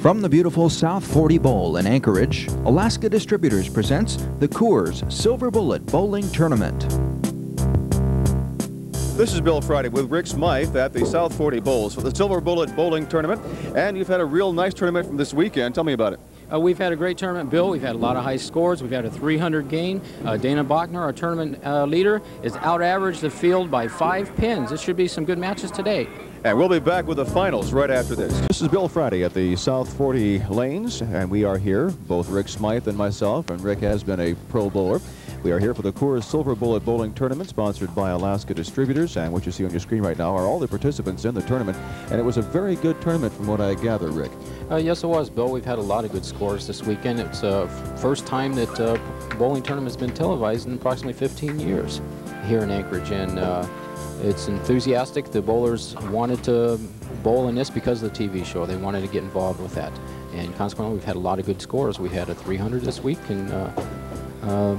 From the beautiful South 40 Bowl in Anchorage, Alaska Distributors presents the Coors Silver Bullet Bowling Tournament. This is Bill Friday with Rick Smythe at the South 40 Bowls for the Silver Bullet Bowling Tournament. And you've had a real nice tournament from this weekend. Tell me about it. We've had a great tournament, Bill. We've had a lot of high scores. We've had a 300 gain. Dana Bachner, our tournament leader, is out-averaged the field by 5 pins. This should be some good matches today. And we'll be back with the finals right after this. This is Bill Friday at the South 40 Lanes, and we are here, both Rick Smythe and myself, and Rick has been a pro bowler. We are here for the Coors Silver Bullet Bowling Tournament, sponsored by Alaska Distributors, and what you see on your screen right now are all the participants in the tournament, and it was a very good tournament from what I gather, Rick. Yes, it was, Bill. We've had a lot of good scores this weekend. It's the first time that bowling tournament has been televised in approximately 15 years here in Anchorage, and it's enthusiastic. The bowlers wanted to bowl in this because of the TV show. They wanted to get involved with that, and consequently, we've had a lot of good scores. We had a 300 this week, and a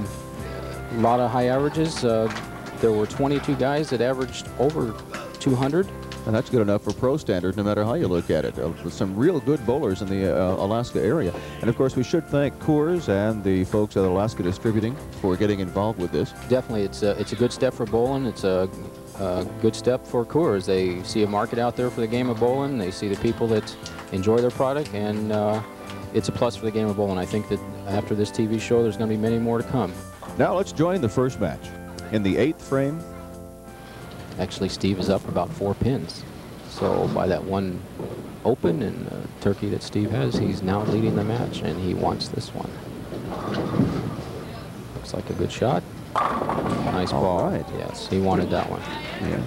lot of high averages. There were 22 guys that averaged over 200. And that's good enough for pro standard, no matter how you look at it. Some real good bowlers in the Alaska area. And of course, we should thank Coors and the folks at Alaska Distributing for getting involved with this. Definitely, it's a good step for bowling. It's a good step for Coors. They see a market out there for the game of bowling. They see the people that enjoy their product, and it's a plus for the game of bowling. I think that after this TV show, there's going to be many more to come. Now let's join the first match. In the 8th frame, actually, Steve is up about 4 pins. So by that one open and turkey that Steve has, he's now leading the match, and he wants this one. Looks like a good shot. Nice ball. All right. Yes, he wanted that one. Yeah.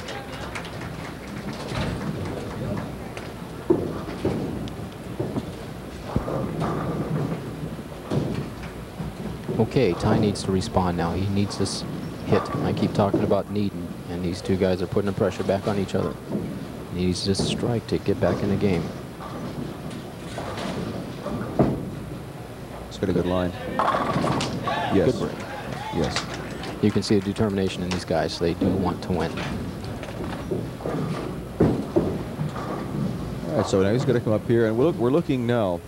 Okay, Ty needs to respond now. He needs this hit. I keep talking about needing, and these two guys are putting the pressure back on each other. He needs this strike to get back in the game. It's got a good line. Yes. Good break. Yes. You can see the determination in these guys. They do want to win. All right, so now he's going to come up here, and we're looking now.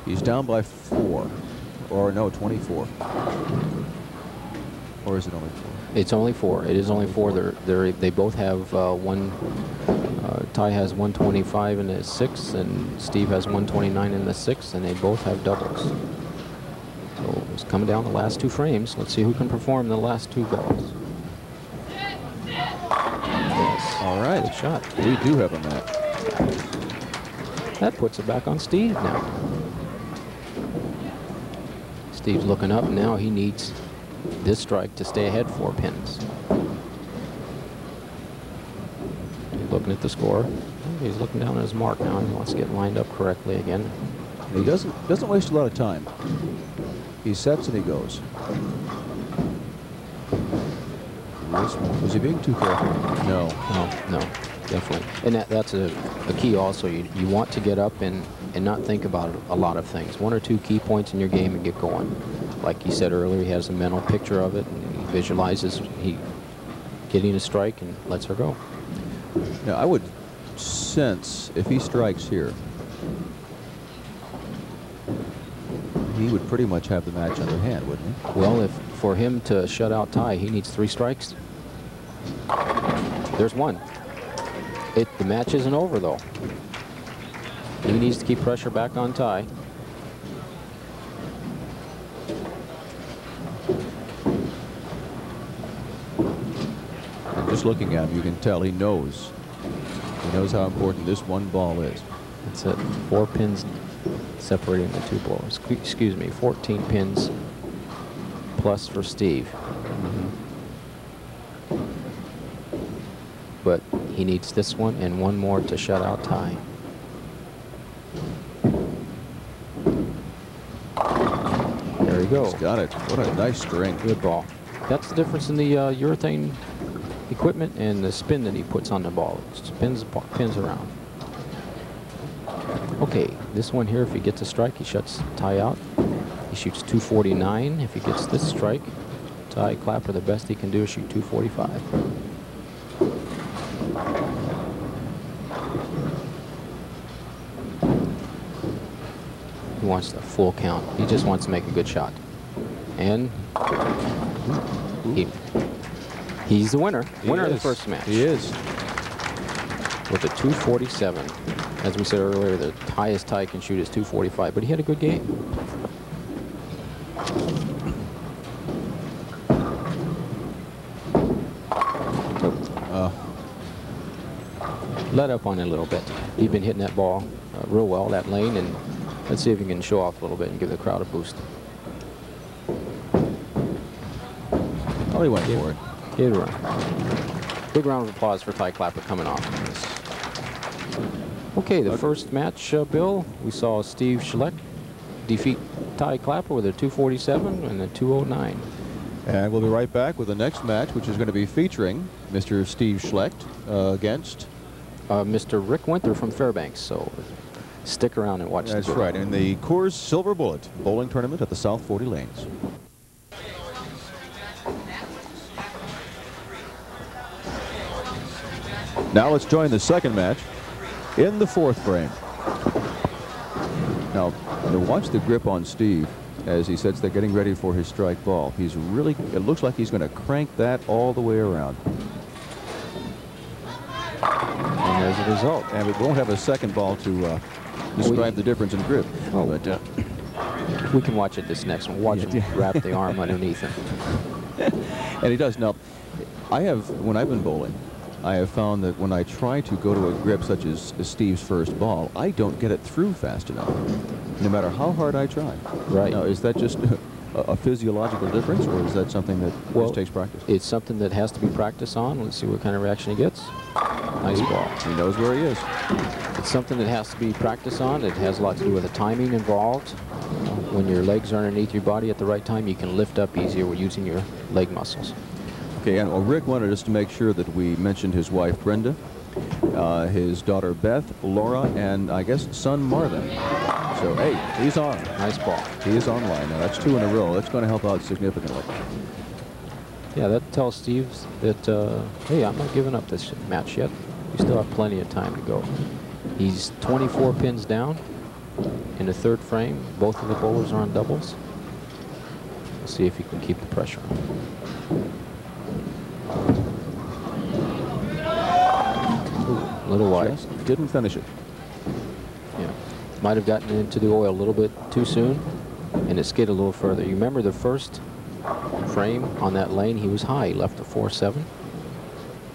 He's down by 4. Or no, 24. Or is it only 4? It's only 4. It is only 4. They both have one. Ty has 125 in the 6th, and Steve has 129 in the 6th, and they both have doubles. So it's coming down the last 2 frames. Let's see who can perform the last 2 balls. Yes. All right. Good shot. We do have a match. That puts it back on Steve now. Steve's looking up. Now he needs this strike to stay ahead 4 pins. He's looking at the score. He's looking down at his mark now. He wants to get lined up correctly again. He doesn't waste a lot of time. He sets and he goes. Was he being too careful? No. No, definitely. And that's a key also. You want to get up and not think about a lot of things. 1 or 2 key points in your game and get going. Like he said earlier, he has a mental picture of it, and he visualizes he getting a strike and lets her go. Now, I would sense if he strikes here, he would pretty much have the match under hand, wouldn't he? Well, for him to shut out Ty, he needs 3 strikes. There's 1. The match isn't over, though. He needs to keep pressure back on Ty. And just looking at him, you can tell he knows. He knows how important this one ball is. That's it. 4 pins separating the 2 bowlers. Excuse me, 14 pins plus for Steve. But he needs this one and 1 more to shut out Ty. There he goes. He's got it. What a nice string. Good ball. That's the difference in the urethane equipment and the spin that he puts on the ball. It spins around. Okay, this one here, if he gets a strike, he shuts Ty out. He shoots 249. If he gets this strike, Ty Clapper, the best he can do is shoot 245. He wants a full count. He just wants to make a good shot. And he's the winner. Winner of the first match. He is. With a 247. As we said earlier, the highest Ty can shoot is 245, but he had a good game. Let up on it a little bit. He's been hitting that ball real well, that lane, and let's see if he can show off a little bit and give the crowd a boost. Oh, he went for it. Give it a run. Big round of applause for Ty Clapper coming off. Okay, the first match, Bill, we saw Steve Schlect defeat Ty Clapper with a 247 and a 209. And we'll be right back with the next match, which is going to be featuring Mr. Steve Schlect against Mr. Rick Winther from Fairbanks. So stick around and watch. That's right, in the Coors Silver Bullet bowling tournament at the South 40 Lanes. Now let's join the second match in the fourth frame. Now, watch the grip on Steve as he sets there getting ready for his strike ball. He's really, it looks like he's going to crank that all the way around. And there's a result. And we won't have a second ball to describe the difference in grip. Oh, but we can watch it this next one. Watch him wrap the arm underneath him. And he does. Now, when I've been bowling, I have found that when I try to go to a grip such as Steve's first ball, I don't get it through fast enough, no matter how hard I try. Right. Now, is that just a physiological difference, or is that something that just takes practice? It's something that has to be practiced on. Let's see what kind of reaction he gets. Nice ball. He knows where he is. It's something that has to be practiced on. It has a lot to do with the timing involved. When your legs are underneath your body at the right time, you can lift up easier with using your leg muscles. Okay, and Rick wanted us to make sure that we mentioned his wife, Brenda, his daughter, Beth, Laura, and I guess son, Marvin. So, hey, he's on. Nice ball. He is online now. That's 2 in a row. That's going to help out significantly. Yeah, that tells Steve that, hey, I'm not giving up this match yet. We still have plenty of time to go. He's 24 pins down in the third frame. Both of the bowlers are on doubles. Let's see if he can keep the pressure on. A little wide. Just didn't finish it. Yeah. Might have gotten into the oil a little bit too soon, and it skidded a little further. You remember the first frame on that lane, he was high. He left a 4-7.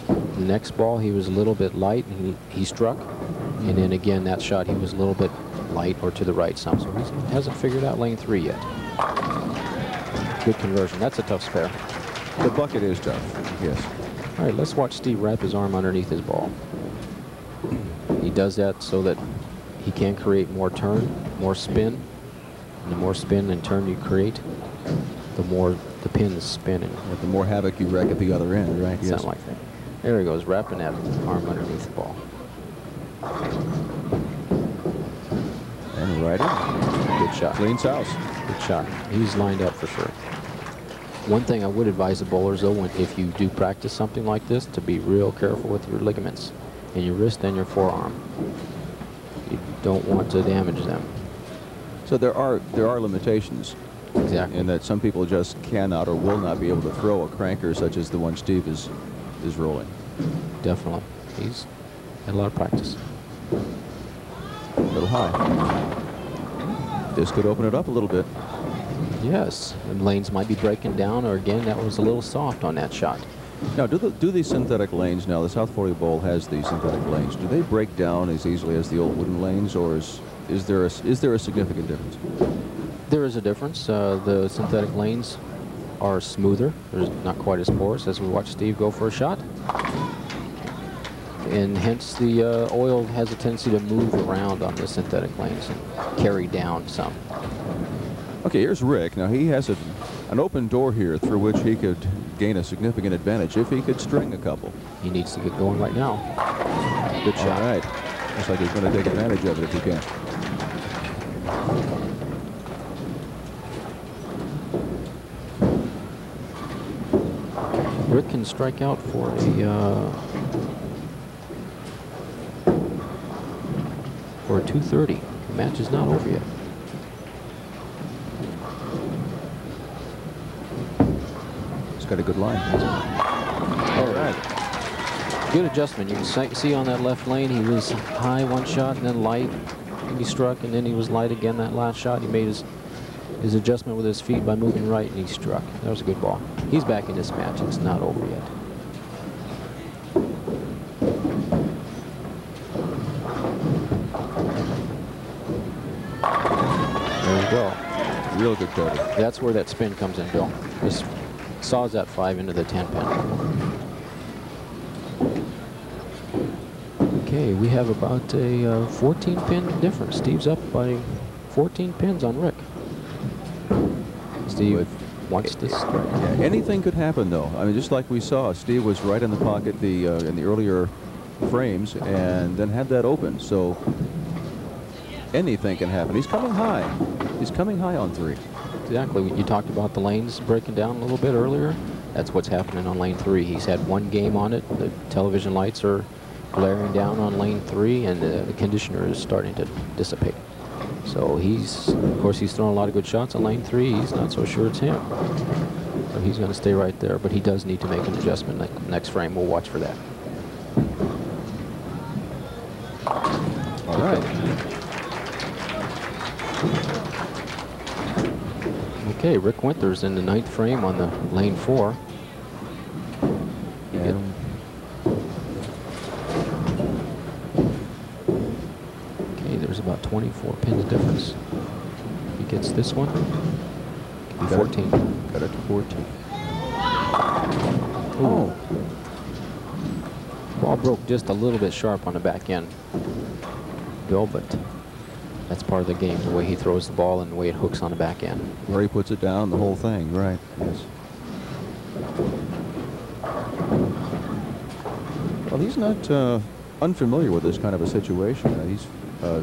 The next ball, he was a little bit light, and he struck. And then again, that shot, he was a little bit light or to the right some. So he hasn't figured out lane 3 yet. Good conversion. That's a tough spare. The bucket is tough, yes. All right, let's watch Steve wrap his arm underneath his ball. He does that so that he can create more turn, more spin. And the more spin and turn you create, the more the pin is spinning. The more havoc you wreak at the other end, right? Yes. Something like that. There he goes, wrapping that arm underneath the ball. And right in. Good shot. Cleans house. Good shot. He's lined up for sure. One thing I would advise the bowlers, though, if you do practice something like this, to be real careful with your ligaments in your wrist and your forearm. You don't want to damage them. So there are limitations. Exactly. In that some people just cannot or will not be able to throw a cranker such as the one Steve is rolling. Definitely. He's had a lot of practice. A little high. This could open it up a little bit. Yes, and lanes might be breaking down, or again, that was a little soft on that shot. Now, do these synthetic lanes, now the South 40 Bowl has these synthetic lanes, do they break down as easily as the old wooden lanes, or is there a significant difference? There is a difference. The synthetic lanes are smoother. They're not quite as porous as we watch Steve go for a shot. And hence the oil has a tendency to move around on the synthetic lanes and carry down some. Okay, here's Rick. Now he has an open door here through which he could gain a significant advantage if he could string a couple. He needs to get going right now. Good shot. All right. Looks like he's going to take advantage of it if he can. Rick can strike out for a 230. The match is not over yet. got a good line. All right. Good adjustment. You can see on that left lane, he was high one shot and then light. And he struck, and then he was light again that last shot. He made his adjustment with his feet by moving right, and he struck. That was a good ball. He's back in this match. It's not over yet. There we go. Real good cover. That's where that spin comes in, Bill. Just saws that 5 into the 10 pin. Okay, we have about a 14 pin difference. Steve's up by 14 pins on Rick. Steve wants this. Yeah, anything could happen, though. I mean, just like we saw, Steve was right in the pocket in the earlier frames, and then had that open. So anything can happen. He's coming high. He's coming high on 3. Exactly. You talked about the lanes breaking down a little bit earlier. That's what's happening on lane 3. He's had 1 game on it. The television lights are glaring down on lane 3, and the conditioner is starting to dissipate. So of course, he's thrown a lot of good shots on lane 3. He's not so sure it's him. So he's going to stay right there, but he does need to make an adjustment next frame. We'll watch for that. All right. Okay, Rick Winther's in the 9th frame on the lane 4. There's about 24 pins difference. He gets this one. 14. Got it to 14. Oh. Ball broke just a little bit sharp on the back end, Bill, but that's part of the game, the way he throws the ball and the way it hooks on the back end. Where he puts it down, the whole thing, right? Yes. Well, he's not unfamiliar with this kind of a situation. He's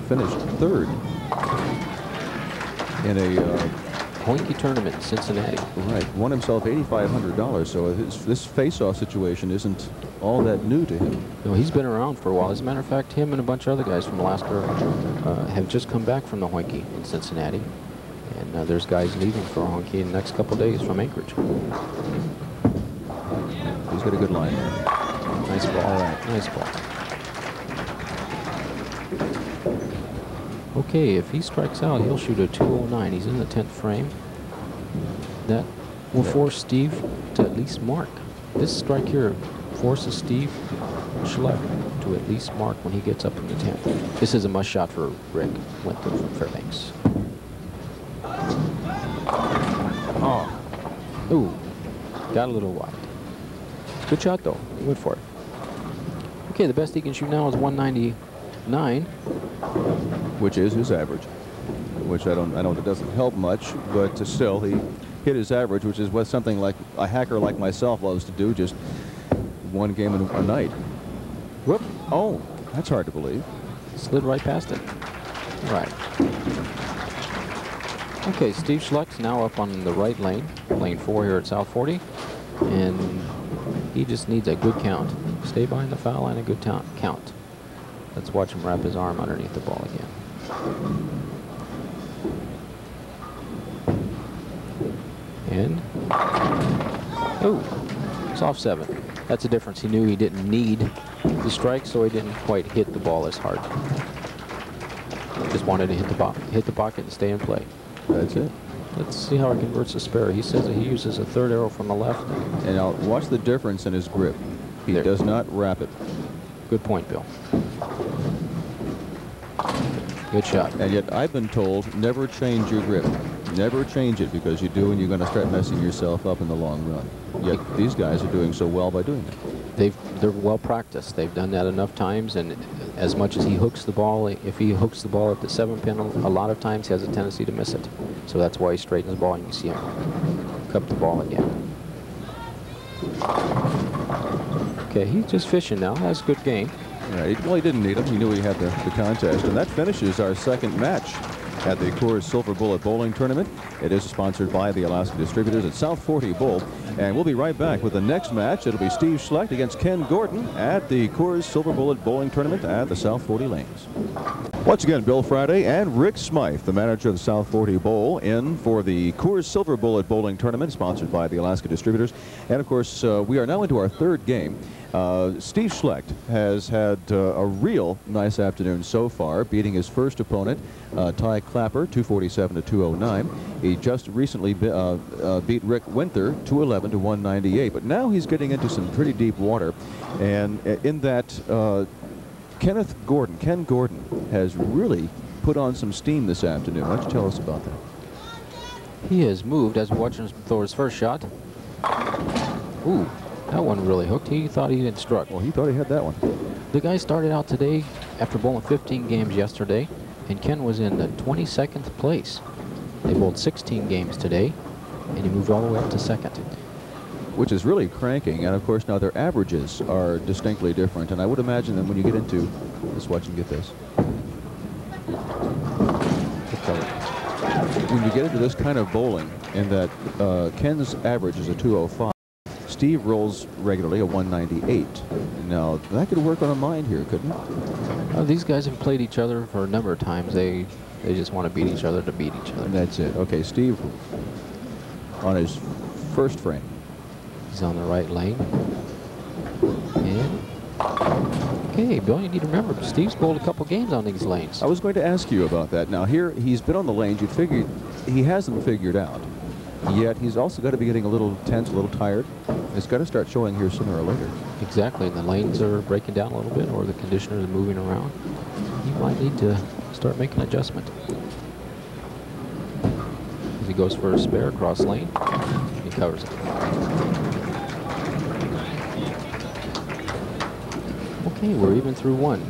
finished 3rd in a Hoinky tournament in Cincinnati. Right, won himself $8,500. So this face-off situation isn't all that new to him. No, he's been around for a while. As a matter of fact, him and a bunch of other guys from Alaska have just come back from the Hoinky in Cincinnati, and there's guys leaving for a Hoinky in the next couple days from Anchorage. He's got a good line there. Nice ball. All right, nice ball. Okay, if he strikes out, he'll shoot a 209. He's in the 10th frame. That will force Steve to at least mark. This strike here forces Steve Schlect to at least mark when he gets up in the 10th. This is a must shot for Rick Winther from Fairbanks. Oh. Ooh, got a little wide. Good shot, though. He went for it. Okay, the best he can shoot now is 199. Which is his average, which I know that doesn't help much, but still he hit his average, which is what something like a hacker like myself loves to do, just 1 game a night. Whoop! Oh, that's hard to believe. Slid right past it. Right. Okay, Steve Schlecht's now up on the right lane, lane 4 here at South 40, and he just needs a good count. Stay behind the foul line, a good count. Let's watch him wrap his arm underneath the ball again. And, oh, it's off 7. That's the difference. He knew he didn't need the strike, so he didn't quite hit the ball as hard. Just wanted to hit the pocket and stay in play. That's it. Let's see how he converts the spare. He says that he uses a 3rd arrow from the left. And now watch the difference in his grip. He does not wrap it. Good point, Bill. Good shot. And yet I've been told never change your grip. Never change it, because you do and you're going to start messing yourself up in the long run. Yet these guys are doing so well by doing that. They're well practiced. They've done that enough times, and as much as he hooks the ball, if he hooks the ball at the 7 pin, a lot of times he has a tendency to miss it. So that's why he straightens the ball, and you can see him cup the ball again. Okay, he's just fishing now. That's a good game. Right. Well, he didn't need him. He knew he had the contest. And that finishes our 2nd match at the Coors Silver Bullet Bowling Tournament. It is sponsored by the Alaska Distributors at South 40 Bowl. And we'll be right back with the next match. It'll be Steve Schlect against Ken Gordon at the Coors Silver Bullet Bowling Tournament at the South 40 Lanes. Once again, Bill Friday and Rick Smythe, the manager of the South 40 Bowl, in for the Coors Silver Bullet Bowling Tournament, sponsored by the Alaska Distributors. And of course, we are now into our third game. Steve Schlect has had a real nice afternoon so far, beating his first opponent, Ty Clapper, 247 to 209. He just recently beat Rick Winther, 211 to 198. But now he's getting into some pretty deep water, and in that Ken Gordon has really put on some steam this afternoon. Why don't you tell us about that? He has moved as we're watching him throw his first shot. Ooh, that one really hooked. He thought he had struck. Well, he thought he had that one. The guy started out today after bowling 15 games yesterday, and Ken was in the 22nd place. They bowled 16 games today, and he moved all the way up to second. Which is really cranking, and of course now their averages are distinctly different. And I would imagine that when you get into, let's watch him get this. When you get into this kind of bowling, in that Ken's average is a 205, Steve rolls regularly a 198. Now that could work on a mind here, couldn't it? These guys have played each other for a number of times. They just want to beat each other to beat each other. And that's it. Okay, Steve on his first frame. He's on the right lane. And okay, Bill, you need to remember, Steve's bowled a couple games on these lanes. I was going to ask you about that. Now here, he's been on the lanes. You'd figure he hasn't figured out. Yet he's also got to be getting a little tense, a little tired. It's got to start showing here sooner or later. Exactly, and the lanes are breaking down a little bit, or the conditioners are moving around. He might need to start making an adjustment. As he goes for a spare cross lane, he covers it. Okay, we're even through one.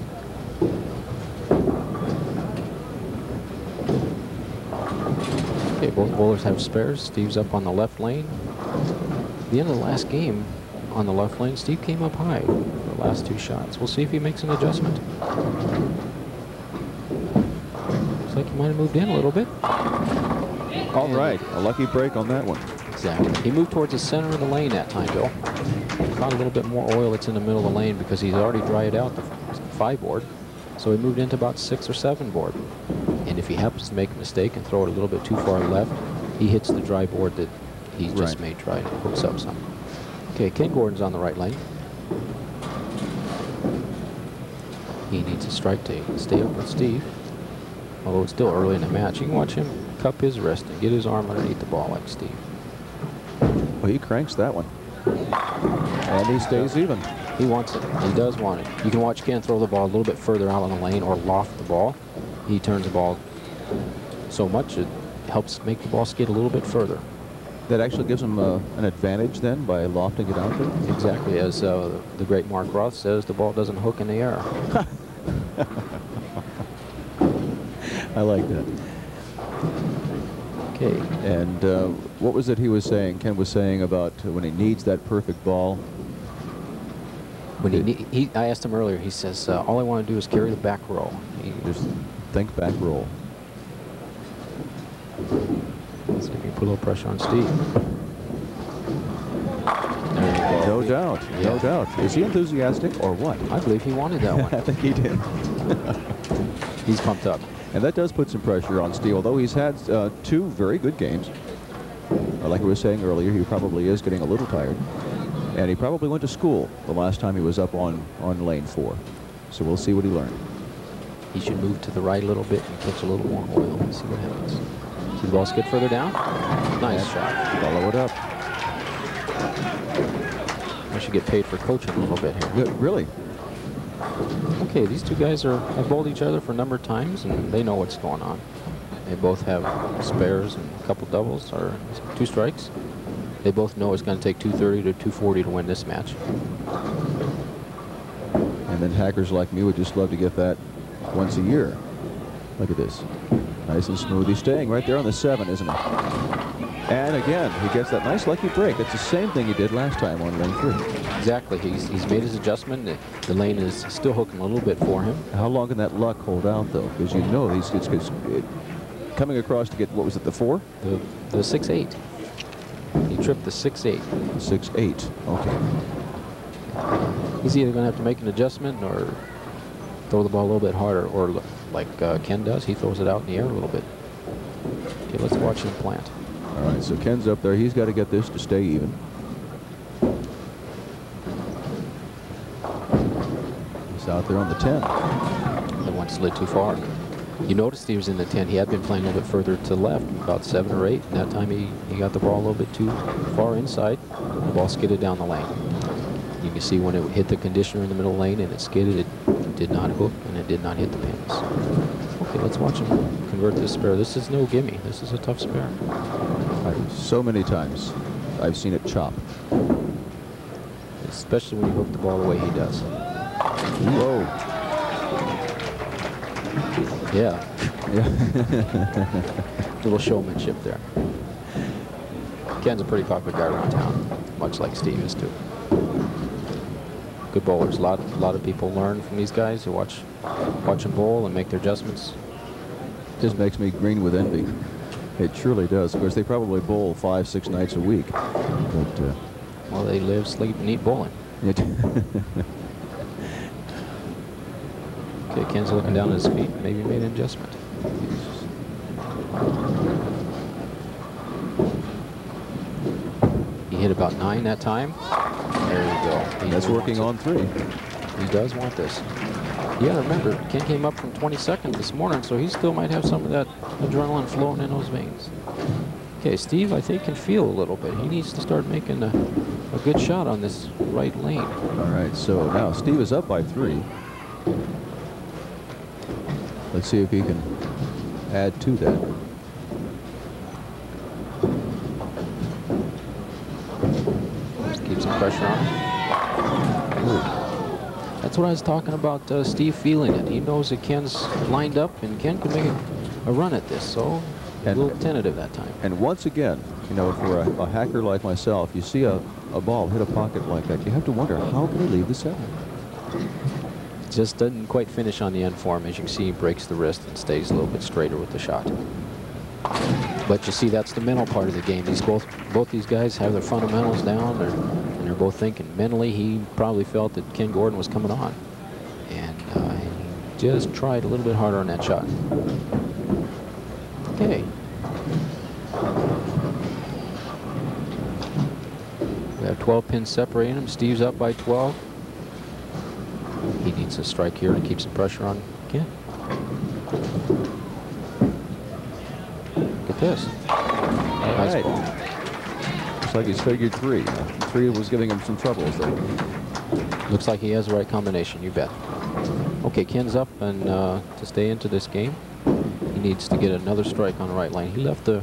Okay, both bowlers have spares. Steve's up on the left lane. At the end of the last game on the left lane, Steve came up high the last two shots. We'll see if he makes an adjustment. Looks like he might have moved in a little bit. All right, a lucky break on that one. Exactly. He moved towards the center of the lane that time, Bill. Caught a little bit more oil that's in the middle of the lane because he's already dried out the 5 board. So he moved into about 6 or 7 board. And if he happens to make a mistake and throw it a little bit too far left, he hits the dry board that he just made dry and hooks up some. Okay, Ken Gordon's on the right lane. He needs a strike to stay up with Steve. Although it's still early in the match, you can watch him cup his wrist and get his arm underneath the ball like Steve. Well, he cranks that one. And he stays even. He wants it. He does want it. You can watch Ken throw the ball a little bit further out on the lane or loft the ball. He turns the ball so much it helps make the ball skid a little bit further. That actually gives him an advantage then by lofting it out there? Exactly. As the great Mark Roth says, the ball doesn't hook in the air. I like that. Okay. And what was it he was saying, Ken was saying about when he needs that perfect ball? When I asked him earlier, he says, all I want to do is carry the back row. Just think back roll. So you can put a little pressure on Steve. There you go. No doubt, no doubt. Is he enthusiastic or what? I believe he wanted that one. I think he did. He's pumped up. And that does put some pressure on Steve, although he's had 2 very good games. Like I was saying earlier, he probably is getting a little tired. And he probably went to school the last time he was up on lane 4. So we'll see what he learned. He should move to the right a little bit and catch a little more oil and see what happens. See the ball skid further down? Nice shot. Follow it up. I should get paid for coaching a little bit here. Really? Okay, these two guys have bowled each other for a number of times, and they know what's going on. They both have spares and a couple doubles, or 2 strikes. They both know it's going to take 230 to 240 to win this match. And then hackers like me would just love to get that once a year. Look at this. Nice and smooth. He's staying right there on the 7, isn't he? And again, he gets that nice lucky break. It's the same thing he did last time on lane 3. Exactly. He's made his adjustment. The lane is still hooking a little bit for him. How long can that luck hold out, though? Because you know coming across to get, what was it, the 4? The 6-8. He tripped the 6-8. 6-8. Okay. He's either going to have to make an adjustment or throw the ball a little bit harder, or like Ken does, he throws it out in the air a little bit. Okay, let's watch him plant. All right, so Ken's up there. He's got to get this to stay even. He's out there on the 10. The one slid too far. You noticed he was in the 10. He had been playing a little bit further to the left, about 7 or 8. And that time he got the ball a little bit too far inside. The ball skidded down the lane. You can see when it hit the conditioner in the middle lane and it skidded, it did not hook and it did not hit the pins. Okay, let's watch him convert this spare. This is no gimme. This is a tough spare. So many times I've seen it chop. Especially when you hook the ball the way he does. Whoa. Yeah. Little showmanship there. Ken's a pretty popular guy around town, much like Steve is too. Good bowlers. A lot of people learn from these guys who watch them bowl and make their adjustments. Just makes me green with envy. It truly does. Of course, they probably bowl 5-6 nights a week. But, well, they live, sleep, and eat bowling. Okay, Ken's looking down at his feet. Maybe made an adjustment. He hit about 9 that time. There you go. That's working on 3. He does want this. Yeah, remember, Ken came up from 22nd this morning, so he still might have some of that adrenaline flowing in those veins. Okay, Steve, I think, can feel a little bit. He needs to start making a good shot on this right lane. All right, so now Steve is up by 3. Let's see if he can add to that. Keep some pressure on him. Ooh. That's what I was talking about, Steve feeling it. He knows that Ken's lined up and Ken can make a run at this, so a little tentative that time. And once again, you know, for a hacker like myself, you see a ball hit a pocket like that, you have to wonder, how can he leave the 7? Just doesn't quite finish on the end for him. As you can see, he breaks the wrist and stays a little bit straighter with the shot. But you see, that's the mental part of the game. Both these guys have their fundamentals down, and they're both thinking mentally. He probably felt that Ken Gordon was coming on, and he just tried a little bit harder on that shot. Okay. We have 12 pins separating them. Steve's up by 12. He needs a strike here to keep some pressure on Ken. Look at this. Nice ball. Looks like he's figured 3. 3 was giving him some troubles there. Looks like he has the right combination, you bet. Okay, Ken's up, and to stay into this game, he needs to get another strike on the right lane. He left the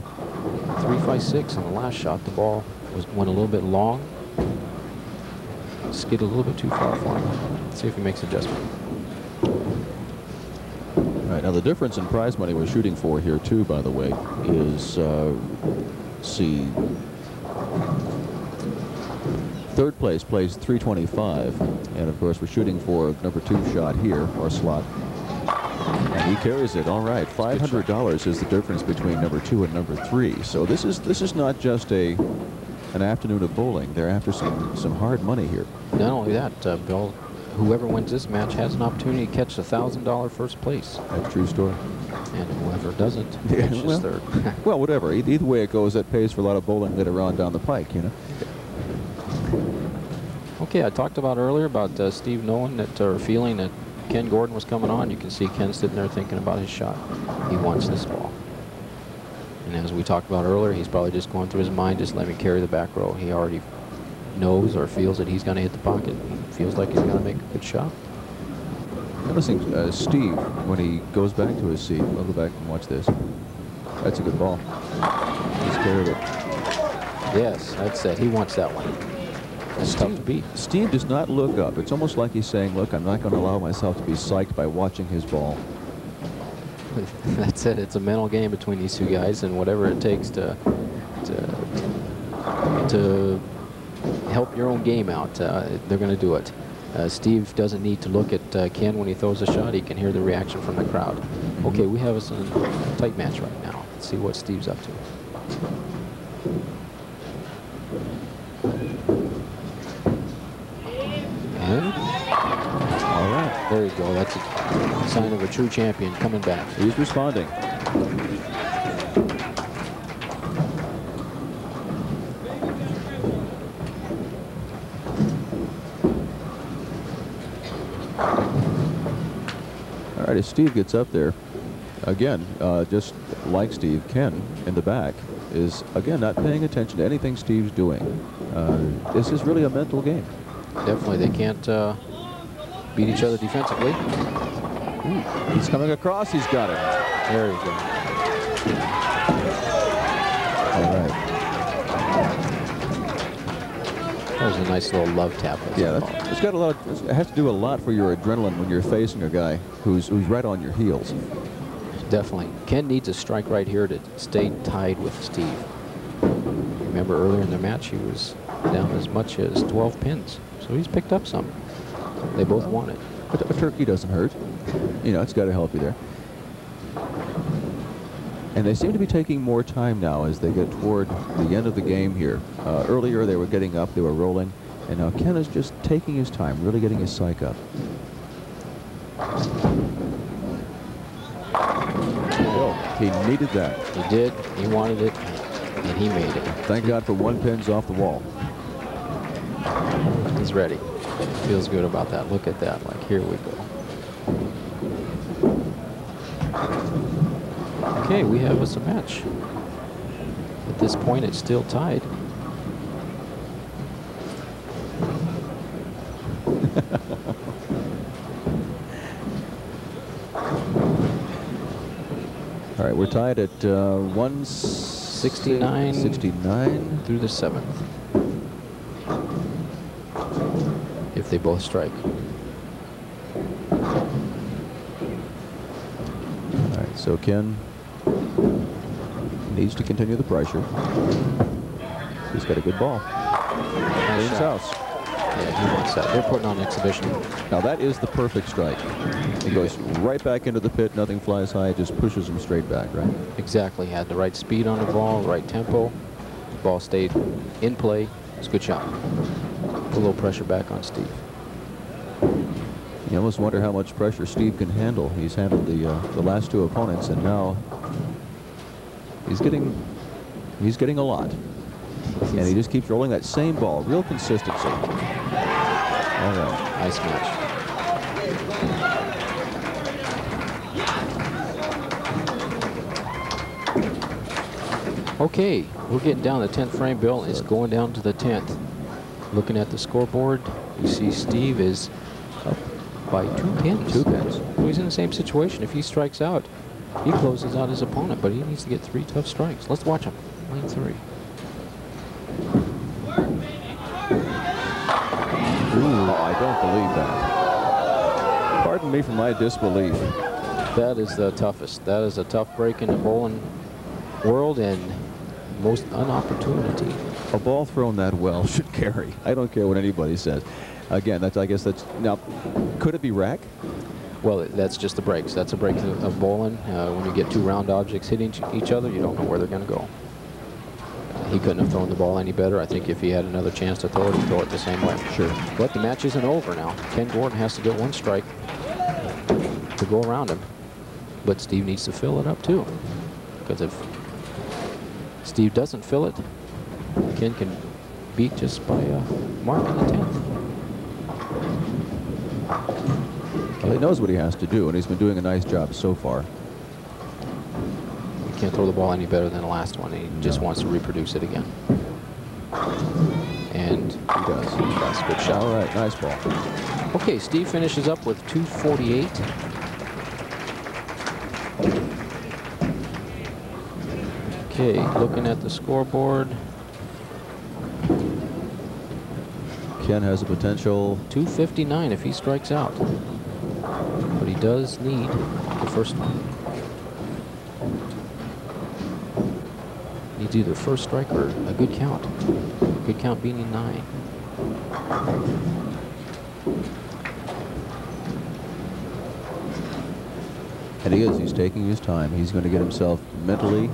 3-5-6 on the last shot. The ball went a little bit long. Skid a little bit too far for him. Let's see if he makes an adjustment. All right, now the difference in prize money we're shooting for here too, by the way, is see, third place plays $325, and of course we're shooting for number 2 shot here, or slot. And he carries it. All right, $500 is the difference between number 2 and number 3. So this is not just an afternoon of bowling. They're after some hard money here. Not only that, Bill, whoever wins this match has an opportunity to catch the $1,000 first place. That's a true story. And whoever doesn't catches third. Well, whatever. Either way it goes, that pays for a lot of bowling later on down the pike, you know. Okay, I talked about earlier about Steve knowing that, or feeling that Ken Gordon was coming on. You can see Ken sitting there thinking about his shot. He wants this ball. And as we talked about earlier, he's probably just going through his mind, just let me carry the back row. He already knows or feels that he's going to hit the pocket. He feels like he's going to make a good shot. Now listen, Steve, when he goes back to his seat, I'll go back and watch this. That's a good ball. He's carried it. Yes, that's it. He wants that one. That's tough to beat. Steve does not look up. It's almost like he's saying, look, I'm not going to allow myself to be psyched by watching his ball. That's it. It's a mental game between these two guys, and whatever it takes to help your own game out, they're going to do it. Steve doesn't need to look at Ken when he throws a shot. He can hear the reaction from the crowd. Okay, we have a tight match right now. Let's see what Steve's up to. And All right. there you go. That's a sign of a true champion coming back. He's responding. All right, as Steve gets up there, again, just like Steve, Ken in the back is, again, not paying attention to anything Steve's doing. This is really a mental game. Definitely, they can't beat each other defensively. Ooh, he's coming across. He's got it. There you go. All right. That was a nice little love tap. Yeah, it's got a lot. It has to do a lot for your adrenaline when you're facing a guy who's right on your heels. Definitely. Ken needs a strike right here to stay tied with Steve. Remember earlier in the match, he was down as much as 12 pins. So he's picked up some. They both want it. But a turkey doesn't hurt. You know, it's got to help you there. And they seem to be taking more time now as they get toward the end of the game here. Earlier they were getting up, they were rolling, and now Ken is just taking his time, really getting his psych up. Oh, he needed that. He did, he wanted it, and he made it. Thank God for 1 pin's off the wall. He's ready. Feels good about that. Look at that, like here we go. Okay, we have us a match. At this point, it's still tied. All right, we're tied at 169 through the 7th. If they both strike. All right, so Ken needs to continue the pressure. He's got a good ball. Nice Cleans shot. house. Yeah, he wants that. They're putting on exhibition. Now that is the perfect strike. He goes right back into the pit, nothing flies high, just pushes him straight back, right? Exactly. Had the right speed on the ball, right tempo. Ball stayed in play. It's a good shot. Put a little pressure back on Steve. You almost wonder how much pressure Steve can handle. He's handled the last 2 opponents, and now he's getting a lot. And he just keeps rolling that same ball, real consistency. All right. Nice match. Okay, we're getting down the 10th frame, Bill. It's going down to the 10th. Looking at the scoreboard, you see Steve is up by 2 pins. 2 pins. So he's in the same situation. If he strikes out, he closes out his opponent, but he needs to get 3 tough strikes. Let's watch him. Lane 3. Ooh, I don't believe that. Pardon me for my disbelief. That is the toughest. That is a tough break in the bowling world and most unopportunity. A ball thrown that well should carry. I don't care what anybody says. Again, I guess that's, now, could it be rack? Well, that's just the breaks. That's a break of bowling. When you get 2 round objects hitting each other, you don't know where they're going to go. He couldn't have thrown the ball any better. I think if he had another chance to throw it, he'd throw it the same way. Sure. But the match isn't over now. Ken Gordon has to get 1 strike to go around him. But Steve needs to fill it up too. Because if Steve doesn't fill it, Ken can beat just by marking the 10th. Well, he knows what he has to do, and he's been doing a nice job so far. He can't throw the ball any better than the last one. He just wants to reproduce it again. And he does. That's a good shot. All right, nice ball. Okay, Steve finishes up with 248. Okay, looking at the scoreboard. Ken has a potential 259 if he strikes out. But he does need the first one. Needs either first strike or a good count. Good count being 9. And he is. He's taking his time. He's going to get himself mentally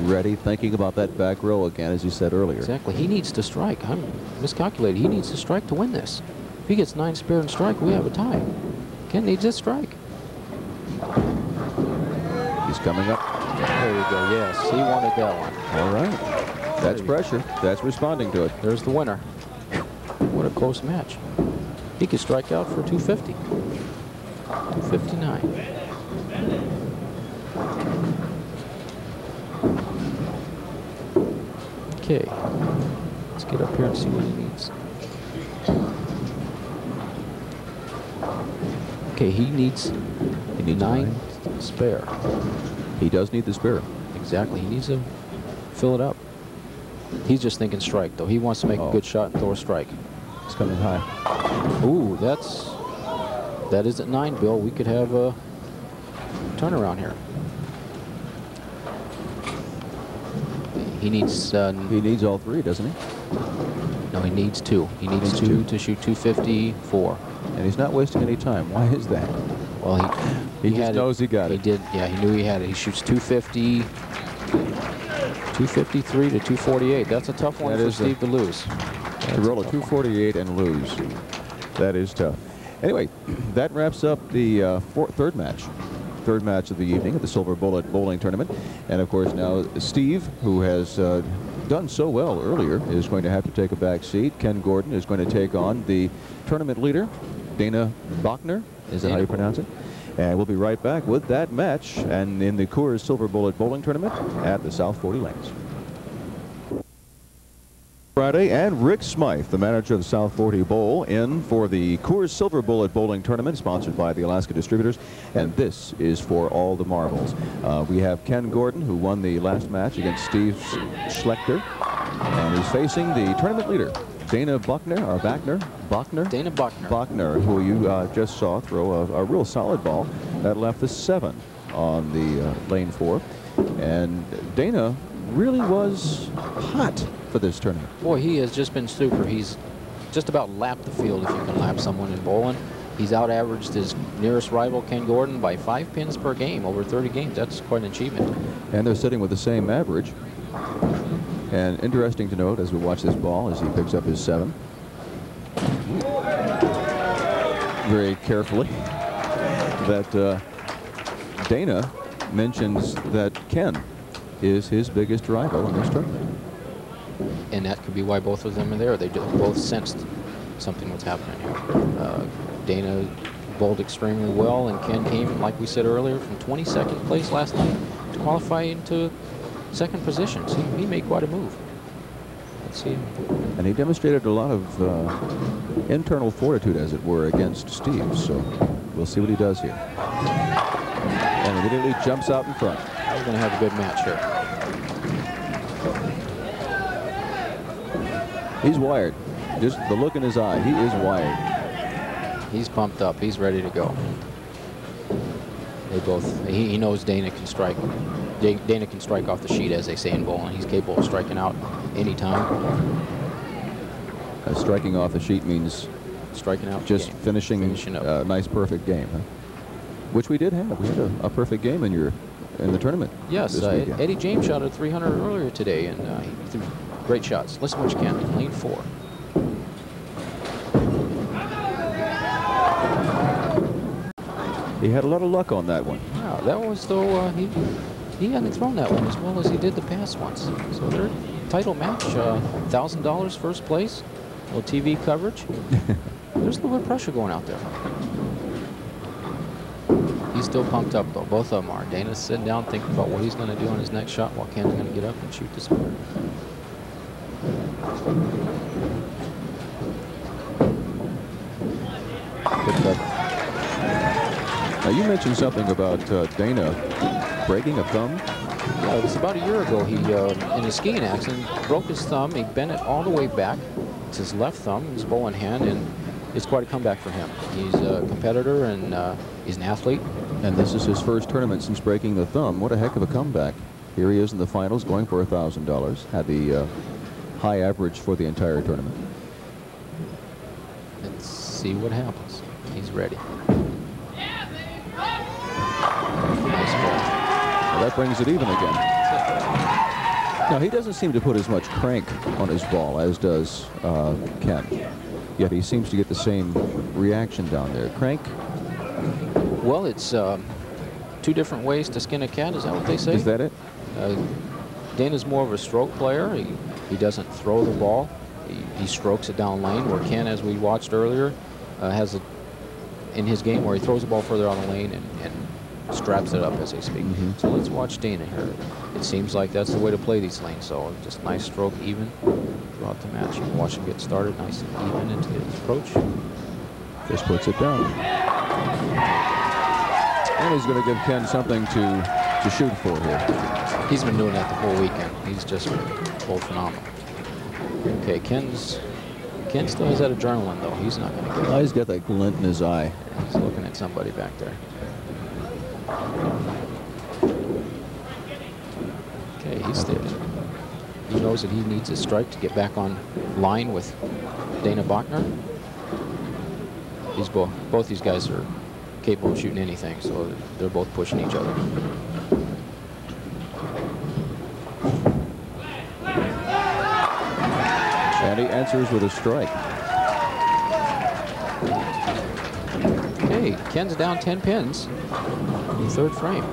ready, thinking about that back row again, as he said earlier. Exactly. He needs to strike. I'm miscalculated. He needs to strike to win this. If he gets 9 spare and strike, we have a tie. Ken needs a strike. He's coming up. There you go. Yes, he wanted that one. All right. That's pressure. That's responding to it. There's the winner. What a close match. He could strike out for 250. 259. Okay. Let's get up here and see what he needs. Okay, he needs 9 spare. He does need the spare. Exactly. He needs to fill it up. He's just thinking strike, though. He wants to make a good shot and throw a strike. It's coming high. Ooh, that isn't 9, Bill. We could have a turnaround here. He needs all 3, doesn't he? No, he needs 2. He needs 2 to shoot 254. And he's not wasting any time. Why is that? Well, he just knows he got it. He did. Yeah, he knew he had it. He shoots 250, 253 to 248. That's a tough one for Steve to lose. To roll a 248 and lose. That is tough. Anyway, that wraps up the third match of the evening at the Silver Bullet Bowling Tournament. And of course now Steve, who has done so well earlier, is going to have to take a back seat. Ken Gordon is going to take on the tournament leader, Dana Bachner. Is that how you pronounce it? And we'll be right back with that match and in the Coors Silver Bullet Bowling Tournament at the South 40 Lanes. Friday, and Rick Smythe, the manager of the South 40 Bowl, in for the Coors Silver Bullet Bowling Tournament, sponsored by the Alaska Distributors, and this is for all the marbles. We have Ken Gordon, who won the last match against Steve Schlechter, and he's facing the tournament leader, Dana Bachner, Dana Bachner. Bachner, who you just saw throw a real solid ball that left the 7 on the lane 4, and Dana really was hot for this tournament. Boy, he has just been super. He's just about lapped the field if you can lap someone in bowling. He's out-averaged his nearest rival, Ken Gordon, by 5 pins per game over 30 games. That's quite an achievement. And they're sitting with the same average. And interesting to note as we watch this ball as he picks up his 7. Very carefully. That Dana mentions that Ken is his biggest rival in this tournament. And that could be why both of them are there. They both sensed something was happening here. Dana bowled extremely well, and Ken came, like we said earlier, from 22nd place last night to qualify into 2nd position. So he made quite a move. Let's see. And he demonstrated a lot of internal fortitude, as it were, against Steve. So we'll see what he does here. And immediately jumps out in front. We're going to have a good match here. He's wired. Just the look in his eye. He is wired. He's pumped up. He's ready to go. They both. He knows Dana can strike. Dana can strike off the sheet, as they say in bowling. He's capable of striking out anytime. Striking off the sheet means striking out. Just finishing a nice perfect game, huh? Which we did have. We had a perfect game in the tournament. Yes, Eddie James shot at 300 earlier today, and he threw great shots. Listen what you can. Lane 4. He had a lot of luck on that one. Wow, that was though he hadn't thrown that one as well as he did the past ones. So their title match, $1,000 first place, a little TV coverage. There's a little bit of pressure going out there. He's still pumped up though. Both of them are. Dana's sitting down thinking about what he's going to do on his next shot, while Ken's going to get up and shoot the square. Good cover. Now you mentioned something about Dana breaking a thumb. Yeah, it was about a year ago. He, in a skiing accident, broke his thumb. He bent it all the way back. It's his left thumb, his bowling hand, and it's quite a comeback for him. He's a competitor and he's an athlete. And this is his first tournament since breaking the thumb. What a heck of a comeback. Here he is in the finals going for $1,000. Had the high average for the entire tournament. Let's see what happens. He's ready. that brings it even again. Now, he doesn't seem to put as much crank on his ball as does Ken. Yet he seems to get the same reaction down there. Crank? Well, it's 2 different ways to skin a cat. Is that what they say? Is that it? Dana's more of a stroke player. He doesn't throw the ball. He strokes it down lane, where Ken, as we watched earlier, has in his game where he throws the ball further on the lane and straps it up, as they speak. So let's watch Dana here. It seems like that's the way to play these lanes. So just nice stroke, even throughout the match. You can watch him get started nice and even into his approach. Just puts it down. And he's going to give Ken something to shoot for here. He's been doing that the whole weekend. He's just both phenomenal. Okay, Ken still has that adrenaline, though. He's not going to get it. Oh, he's got that glint in his eye. He's looking at somebody back there. Okay, he's there. He knows that he needs a strike to get back on line with Dana Bachner. Both these guys are capable of shooting anything, so they're both pushing each other. And he answers with a strike. Okay, Ken's down 10 pins in the 3rd frame.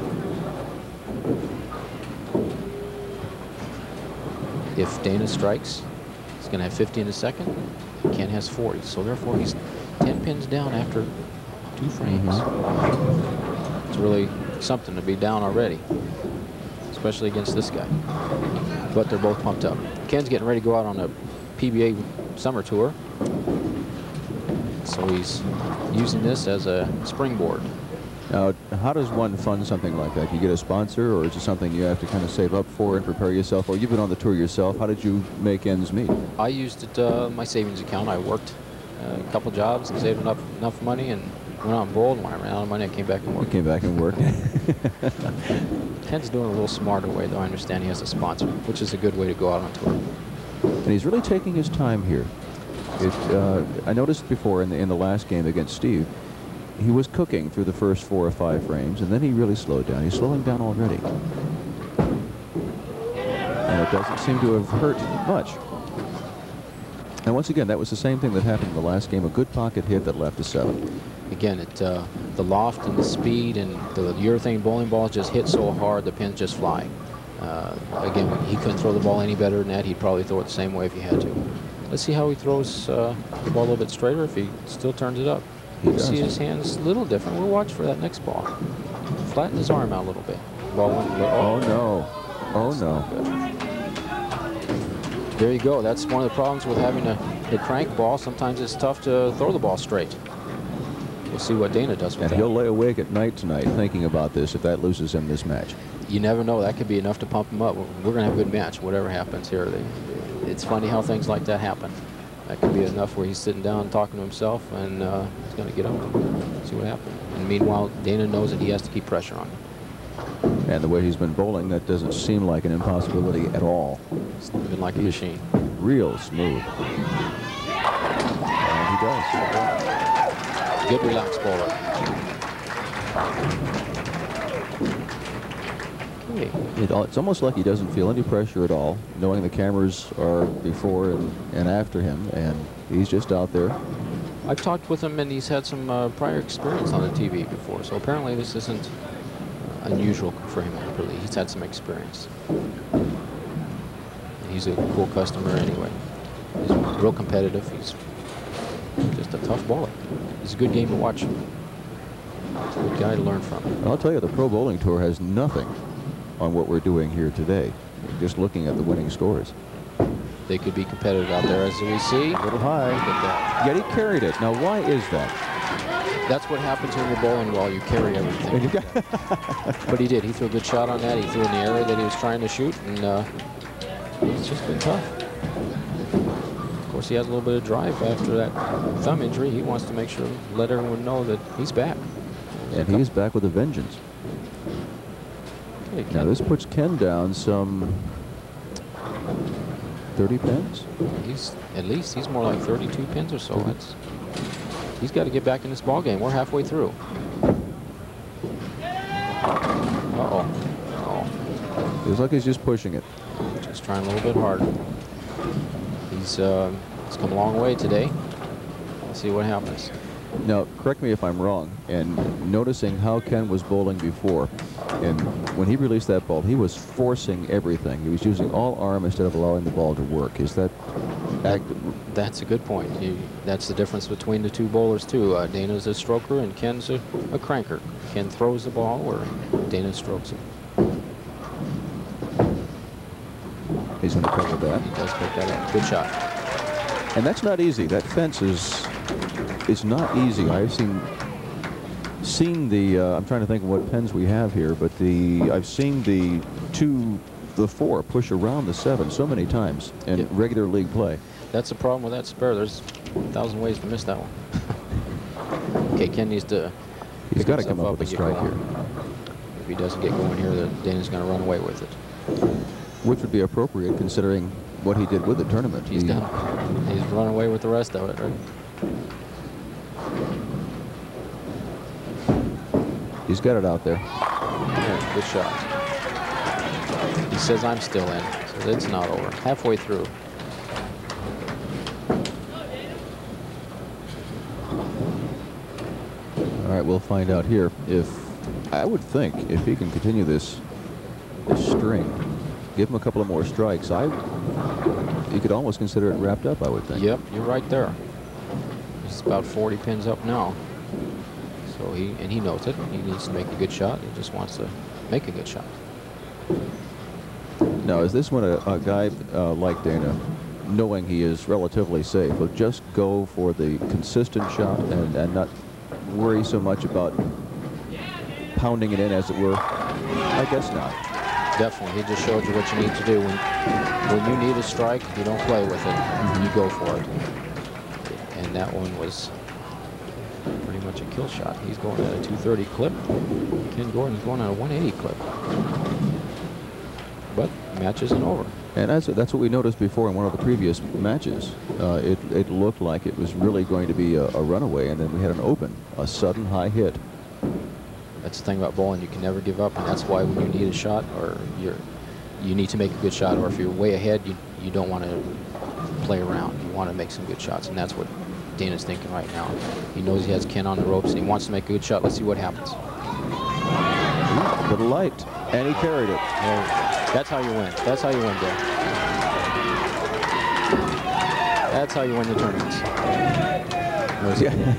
If Dana strikes, he's going to have 50 in a second. Ken has 40, so therefore he's 10 pins down after 2 frames. It's really something to be down already, especially against this guy. But they're both pumped up. Ken's getting ready to go out on a PBA summer tour, so he's using this as a springboard. Now, how does one fund something like that? You get a sponsor, or is it something you have to kind of save up for and prepare yourself? Or you've been on the tour yourself. How did you make ends meet? I used it, my savings account. I worked a couple jobs and saved enough money and went out and bowled. When I ran out of money, I came back and worked. You came back and worked. Ken's doing it a little smarter way, though. I understand he has a sponsor, which is a good way to go out on tour. And he's really taking his time here. I noticed before in the last game against Steve, he was cooking through the first 4 or 5 frames, and then he really slowed down. He's slowing down already. And it doesn't seem to have hurt much. And once again, that was the same thing that happened in the last game. A good pocket hit that left a 7. Again, the loft and the speed and the urethane bowling balls just hit so hard, the pins just fly. Again, he couldn't throw the ball any better than that. He'd probably throw it the same way if he had to. Let's see how he throws the ball a little bit straighter, if he still turns it up. You can see his hands a little different. We'll watch for that next ball. Flatten his arm out a little bit. Ball went, oh no. Oh no. There you go. That's one of the problems with having a crank ball. Sometimes it's tough to throw the ball straight. We'll see what Dana does with that. And he'll lay awake at night tonight thinking about this if that loses him this match. You never know. That could be enough to pump him up. We're going to have a good match, whatever happens here. It's funny how things like that happen. That could be enough where he's sitting down talking to himself, and he's going to get up and see what happens. And meanwhile, Dana knows that he has to keep pressure on him. And the way he's been bowling, that doesn't seem like an impossibility at all. It's been like a machine. Real smooth. And he does. Good relaxed bowler. It's almost like he doesn't feel any pressure at all, knowing the cameras are before and after him, and he's just out there. I've talked with him, and he's had some prior experience on the TV before, so apparently this isn't unusual for him. Really, he's had some experience. He's a cool customer anyway. He's real competitive. He's just a tough bowler. It's a good game to watch. It's a good guy to learn from. I'll tell you, the Pro Bowling Tour has nothing on what we're doing here today. Just looking at the winning scores. They could be competitive out there, as we see. A little high. Look at that. Yet he carried it. Now, why is that? That's what happens when you're bowling well. You carry everything. But he did. He threw a good shot on that. He threw in the area that he was trying to shoot, and it's just been tough. Of course, he has a little bit of drive after that thumb injury. He wants to make sure, let everyone know that he's back. And he's back with a vengeance. Okay, now, this puts Ken down some 30 pins. At least he's more like 32 pins or so. He's got to get back in this ball game. We're halfway through. Uh-oh. Feels like he's just pushing it. Just trying a little bit harder. He's come a long way today. Let's see what happens. Now, correct me if I'm wrong, and noticing how Ken was bowling before, and when he released that ball, he was forcing everything. He was using all arm instead of allowing the ball to work. Is that That's a good point. That's the difference between the two bowlers, too. Dana's a stroker and Ken's a cranker. Ken throws the ball where Dana strokes it. He's going to cover that. He does pick that up. Good shot. And that's not easy. That fence is not easy. I've seen the I'm trying to think of what pens we have here, but I've seen the 4 push around the 7 so many times in regular league play. That's the problem with that spare. There's 1,000 ways to miss that one. Okay, Ken needs to. He's got to come up with a strike here. If he doesn't get going here, then Dana's going to run away with it. Which would be appropriate considering what he did with the tournament. He's done. He's run away with the rest of it, right? He's got it out there. Yeah, good shot. He says I'm still in, so it's not over. Halfway through. All right, we'll find out here I would think if he can continue this string, give him a couple of more strikes, you could almost consider it wrapped up, I would think. Yep, you're right there. He's about 40 pins up now. So he knows it. He needs to make a good shot. He just wants to make a good shot. Now, is this when a guy like Dana, knowing he is relatively safe, will just go for the consistent shot and not worry so much about pounding it in, as it were? I guess not. Definitely. He just showed you what you need to do. When you need a strike, you don't play with it. You go for it. And that one was pretty much a kill shot. He's going at a 230 clip. Ken Gordon's going at a 180 clip. But the match isn't over. And that's what we noticed before in one of the previous matches. It looked like it was really going to be a runaway, and then we had an open, a sudden high hit. That's the thing about bowling. You can never give up, and that's why when you need a shot, or you need to make a good shot, or if you're way ahead, you don't want to play around. You want to make some good shots, and that's what Dana's thinking right now. He knows he has Ken on the ropes, and he wants to make a good shot. Let's see what happens. To the light, and he carried it. That's how you win. That's how you win, Bill. That's how you win the tournaments.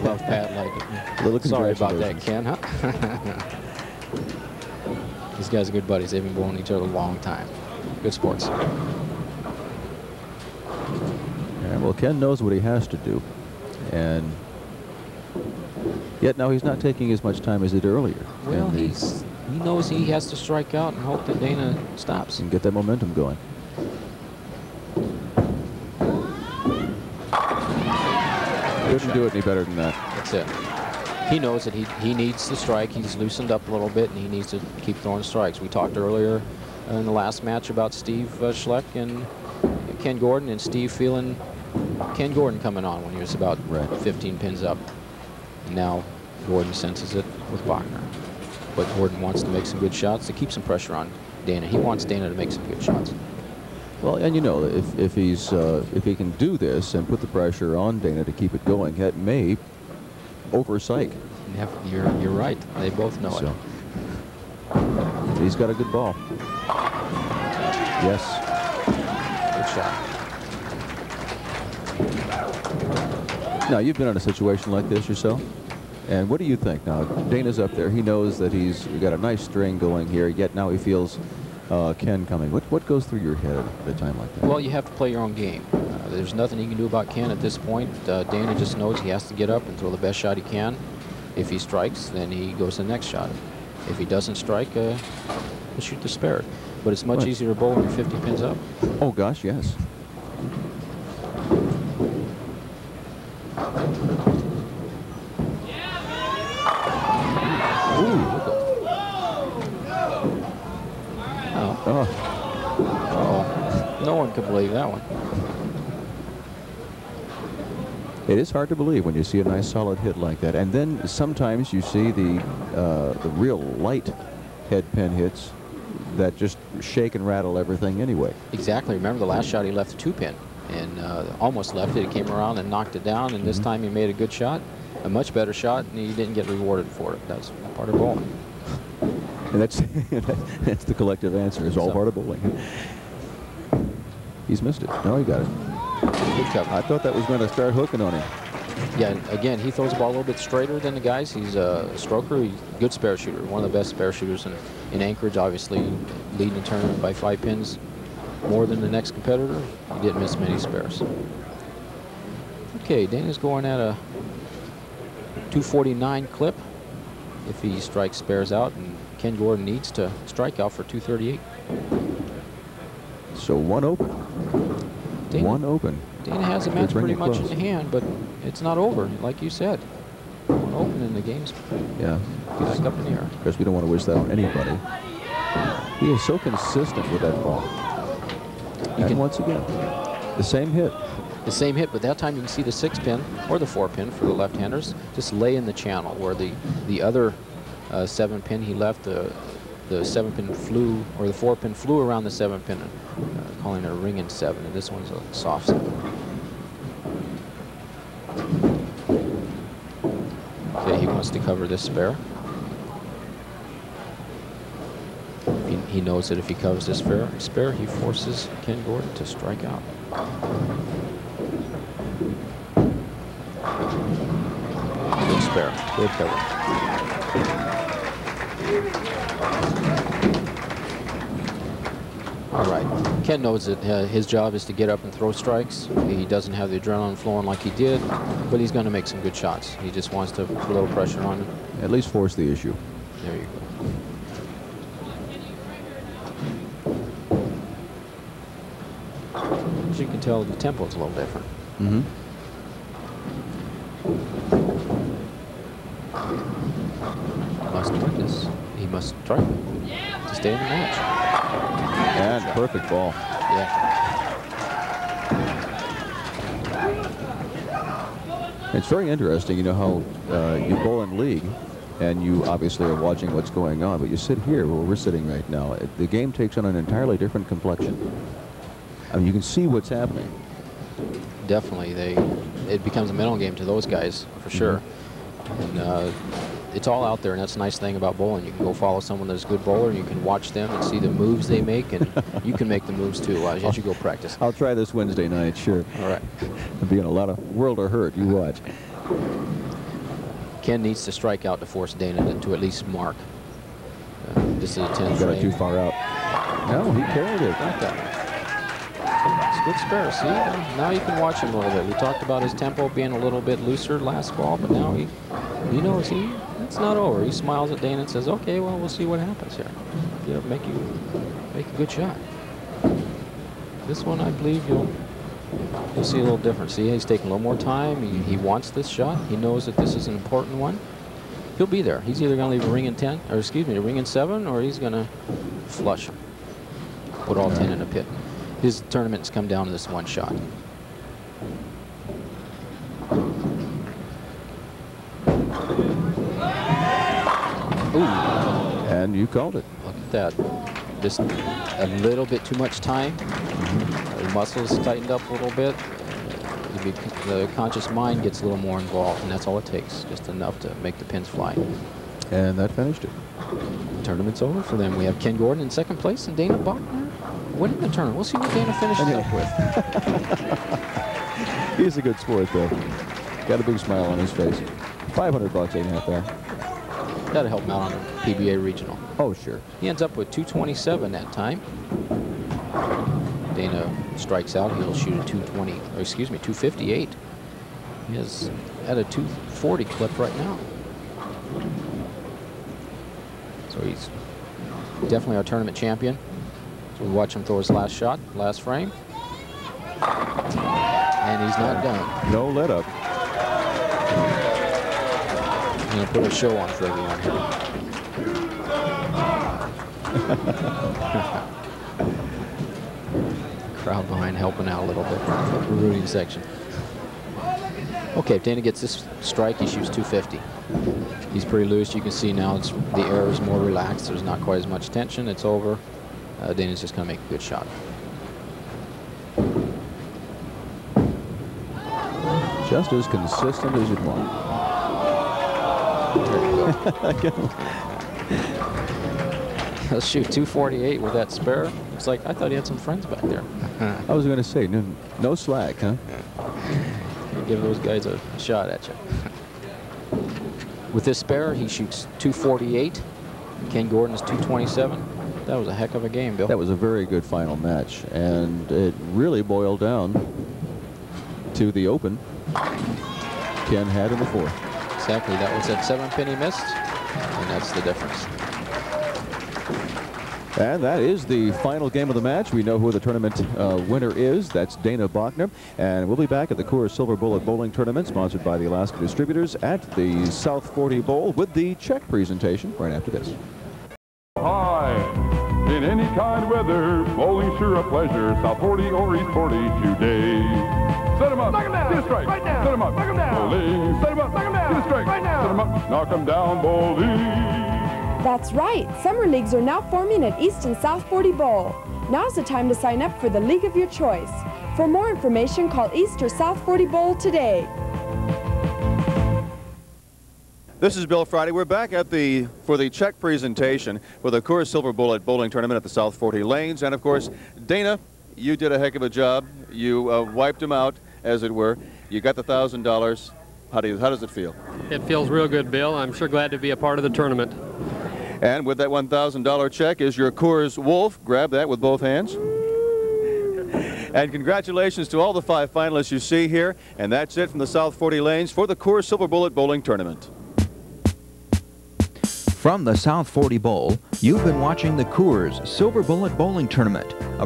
Love Pat like. Sorry about that, Ken, huh? These guys are good buddies. They've been bowling each other a long time. Good sports. Yeah, well, Ken knows what he has to do. And yet now he's not taking as much time as he did earlier. Well, he knows he has to strike out and hope that Dana stops. And get that momentum going. Couldn't do it any better than that. That's it. He knows that he needs to strike. He's loosened up a little bit, and he needs to keep throwing strikes. We talked earlier in the last match about Steve Schlect and Ken Gordon, and Steve feeling Ken Gordon coming on when he was about 15 pins up. And now Gordon senses it with Bachner. But Gordon wants to make some good shots to keep some pressure on Dana. He wants Dana to make some good shots. Well, and you know, if he can do this and put the pressure on Dana to keep it going, that may oversight. You're right. They both know it. He's got a good ball. Yes. Good shot. Now, you've been in a situation like this yourself. And what do you think? Now, Dana's up there. He knows that he's got a nice string going here, yet now he feels Ken coming. What goes through your head at a time like that? Well, you have to play your own game. There's nothing he can do about Ken at this point. Dana just knows he has to get up and throw the best shot he can. If he strikes, then he goes to the next shot. If he doesn't strike, he'll shoot the spare. But it's much easier to bowl when you're 50 pins up. Oh, gosh, yes. No one can believe that one. It is hard to believe when you see a nice solid hit like that. And then sometimes you see the real light head pin hits that just shake and rattle everything anyway. Exactly. Remember the last shot he left a 2-pin and almost left it. He came around and knocked it down, and this time he made a good shot, a much better shot, and he didn't get rewarded for it. That's part of bowling. And that's that's the collective answer. It's all part of bowling. He's missed it. No, he got it. Good cover. I thought that was going to start hooking on him. Yeah, again, he throws the ball a little bit straighter than the guys. He's a stroker. He's a good spare shooter. One of the best spare shooters in Anchorage, obviously leading the tournament by 5 pins more than the next competitor. He didn't miss many spares. Okay, Dana's going at a 249 clip if he strikes spares out, and Ken Gordon needs to strike out for 238. So one open. One open. Dana has the match pretty much in the hand, but it's not over, like you said. One open and the game's back up in the air. Because we don't want to wish that on anybody. He is so consistent with that ball. And once again, the same hit. The same hit, but that time you can see the 6-pin or the 4-pin for the left-handers just lay in the channel, where the other 7-pin he left, the 7-pin flew, or the 4-pin flew around the 7-pin, calling it a ring and 7, and this one's a soft 7. Okay, he wants to cover this spare. He knows that if he covers this spare, he forces Ken Gordon to strike out. Good spare, good cover. All right, Ken knows that his job is to get up and throw strikes. He doesn't have the adrenaline flowing like he did, but he's going to make some good shots. He just wants to put a little pressure on him. At least force the issue. There you go. As you can tell, the tempo is a little different. Must win this. He must strike to stay in the match. And perfect ball. Yeah. It's very interesting, you know, how you bowl in league, and you obviously are watching what's going on, but you sit here where we're sitting right now. The game takes on an entirely different complexion. I mean, you can see what's happening. Definitely, it becomes a mental game to those guys for sure. And it's all out there, and that's the nice thing about bowling. You can go follow someone that's a good bowler, and you can watch them and see the moves they make, and you can make the moves too as you go practice. I'll try this Wednesday night, sure. All right. I'll be in a lot of world of hurt. You watch. Ken needs to strike out to force Dana to at least mark. This is a 10 Got frame. it too far out. No, he carried it. Like that. It's a good spare. See, now you can watch him a little bit. We talked about his tempo being a little bit looser last ball, but now he knows it's not over. He smiles at Dana and says, "Okay, well, we'll see what happens here. Get up, make a good shot." This one, I believe you'll see a little different. See, he's taking a little more time. He wants this shot. He knows that this is an important one. He'll be there. He's either going to leave a ring in 10, or excuse me, a ring in 7, or he's going to flush him. Put all 10 in a pit. His tournament's come down to this one shot. Ooh. And you called it. Look at that. Just a little bit too much time. The muscles tightened up a little bit. The conscious mind gets a little more involved, and that's all it takes. Just enough to make the pins fly. And that finished it. The tournament's over for them. We have Ken Gordon in second place and Dana Bachner winning the tournament. We'll see what Dana finishes up with. He's a good sport, though. Got a big smile on his face. $500 ain't half bad. That'll help him out on the PBA regional. Oh, sure. He ends up with 227 that time. Dana strikes out. He'll shoot a 258. He is at a 240 clip right now. So he's definitely our tournament champion. So we watch him throw his last shot, last frame. And he's not done. No let up. I'm going to put a show on for everyone here. Crowd behind helping out a little bit. The rooting section. Okay, if Dana gets this strike, he shoots 250. He's pretty loose. You can see now the air is more relaxed. There's not quite as much tension. It's over. Dana's just going to make a good shot. Just as consistent as you'd want. He'll shoot 248 with that spare. It's like, I thought he had some friends back there. I was going to say, no slack, huh? You give those guys a shot at you. With this spare, he shoots 248. Ken Gordon's 227. That was a heck of a game, Bill. That was a very good final match, and it really boiled down to the open Ken had in the fourth. Exactly. That was that 7-pin he missed, and that's the difference. And that is the final game of the match. We know who the tournament winner is. That's Dana Bachner. And we'll be back at the Coors Silver Bullet Bowling Tournament, sponsored by the Alaska Distributors, at the South 40 Bowl with the check presentation right after this. Hi. In any kind of weather, bowling sure a pleasure. South 40 or East 40 today. Set 'em up. Knock 'em down. Get a strike. Right down. Set 'em up. Knock 'em down. Bowling. Set 'em up. Knock 'em down. Get a strike. Right down. Set 'em up. Knock 'em down. Bowling. That's right. Summer leagues are now forming at East and South 40 Bowl. Now's the time to sign up for the league of your choice. For more information, call East or South 40 Bowl today. This is Bill Friday. We're back at for the check presentation for the Coors Silver Bullet Bowling Tournament at the South 40 Lanes. And of course, Dana, you did a heck of a job. You wiped him out, as it were. You got the $1,000. How does it feel? It feels real good, Bill. I'm sure glad to be a part of the tournament. And with that $1,000 check is your Coors Wolf. Grab that with both hands. And congratulations to all the 5 finalists you see here. And that's it from the South 40 Lanes for the Coors Silver Bullet Bowling Tournament. From the South 40 Bowl, you've been watching the Coors Silver Bullet Bowling Tournament, a